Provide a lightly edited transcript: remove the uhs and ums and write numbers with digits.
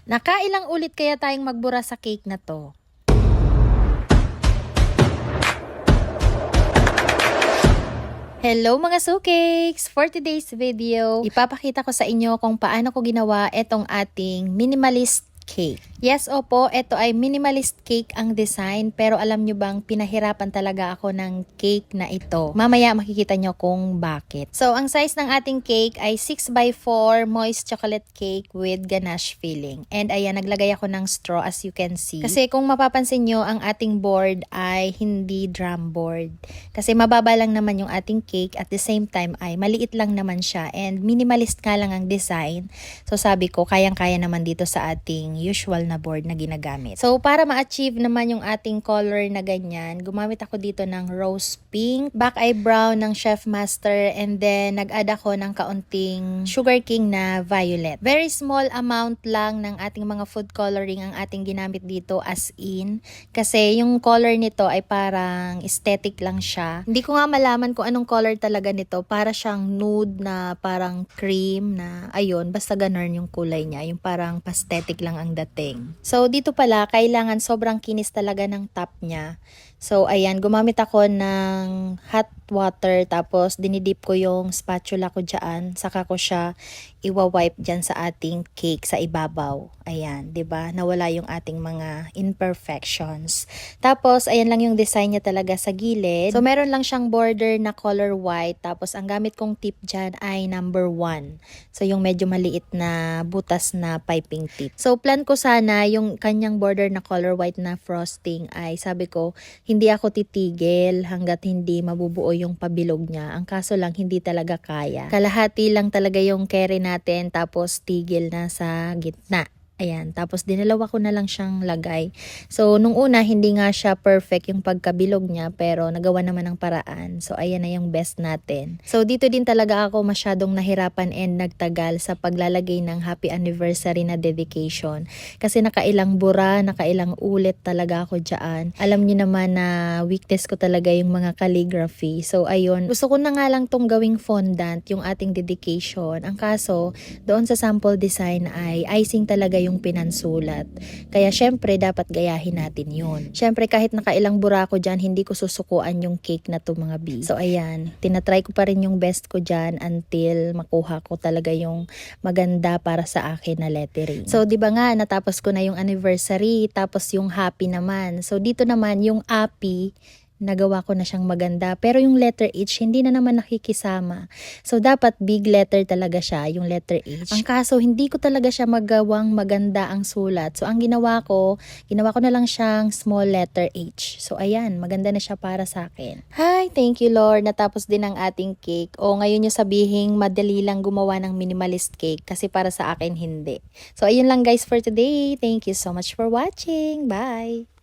Nakailang ulit kaya tayong magbura sa cake na to? Hello mga sukeks! For today's video, ipapakita ko sa inyo kung paano ko ginawa itong ating minimalist cake. Yes, opo, ito ay minimalist cake ang design, pero alam nyo bang pinahirapan talaga ako ng cake na ito. Mamaya makikita nyo kung bakit. So, ang size ng ating cake ay 6x4 moist chocolate cake with ganache filling. And ayan, naglagay ako ng straw as you can see. Kasi kung mapapansin nyo, ang ating board ay hindi drum board. Kasi mababa lang naman yung ating cake, at the same time ay maliit lang naman siya. And minimalist nga lang ang design. So, sabi ko, kayang-kaya naman dito sa ating usual na board na ginagamit. So, para ma-achieve naman yung ating color na ganyan, gumamit ako dito ng rose pink, back eye brown ng Chef Master, and then nag-add ako ng kaunting Sugar King na violet. Very small amount lang ng ating mga food coloring ang ating ginamit dito as in, kasi yung color nito ay parang aesthetic lang siya. Hindi ko nga malaman kung anong color talaga nito, para siyang nude na parang cream na ayun, basta ganun yung kulay niya, yung parang pathetic lang ang dating. So, dito pala, kailangan sobrang kinis talaga ng top niya. So, ayan, gumamit ako ng hot water, tapos dinidip ko yung spatula ko dyan, saka ko siya iwa-wipe dyan sa ating cake sa ibabaw. Ayan, 'di ba? Nawala yung ating mga imperfections. Tapos, ayan lang yung design niya talaga sa gilid. So, meron lang siyang border na color white, tapos ang gamit kong tip dyan ay number 1. So, yung medyo maliit na butas na piping tip. So, plan ko sana yung kanyang border na color white na frosting ay, sabi ko, hindi ako titigil hanggat hindi mabubuo yung pabilog niya. Ang kaso lang, hindi talaga kaya. Kalahati lang talaga yung carry natin, tapos tigil na sa gitna. Ayan, tapos dinalawa ko na lang siyang lagay. So, nung una, hindi nga siya perfect yung pagkabilog niya, pero nagawa naman ng paraan. So, ayan na yung best natin. So, dito din talaga ako masyadong nahirapan and nagtagal sa paglalagay ng happy anniversary na dedication. Kasi nakailang bura, nakailang ulit talaga ako dyan. Alam niyo naman na weakness ko talaga yung mga calligraphy. So, ayun, gusto ko na nga lang tong gawing fondant, yung ating dedication. Ang kaso, doon sa sample design ay icing talaga yung pinansulat. Kaya syempre dapat gayahin natin yun. Syempre kahit nakailang bura ko dyan, hindi ko susukuan yung cake na to mga B. So ayan, tinatry ko pa rin yung best ko dyan until makuha ko talaga yung maganda para sa akin na lettering. So di ba nga, natapos ko na yung anniversary, tapos yung happy naman. So dito naman yung happy, nagawa ko na siyang maganda. Pero yung letter H, hindi na naman nakikisama. So, dapat big letter talaga siya, yung letter H. Ang kaso, hindi ko talaga siya magawang maganda ang sulat. So, ang ginawa ko na lang siyang small letter H. So, ayan, maganda na siya para sa akin. Hi, thank you Lord. Natapos din ang ating cake. O, ngayon yung sabihing madali lang gumawa ng minimalist cake, kasi para sa akin, hindi. So, ayun lang guys for today. Thank you so much for watching. Bye!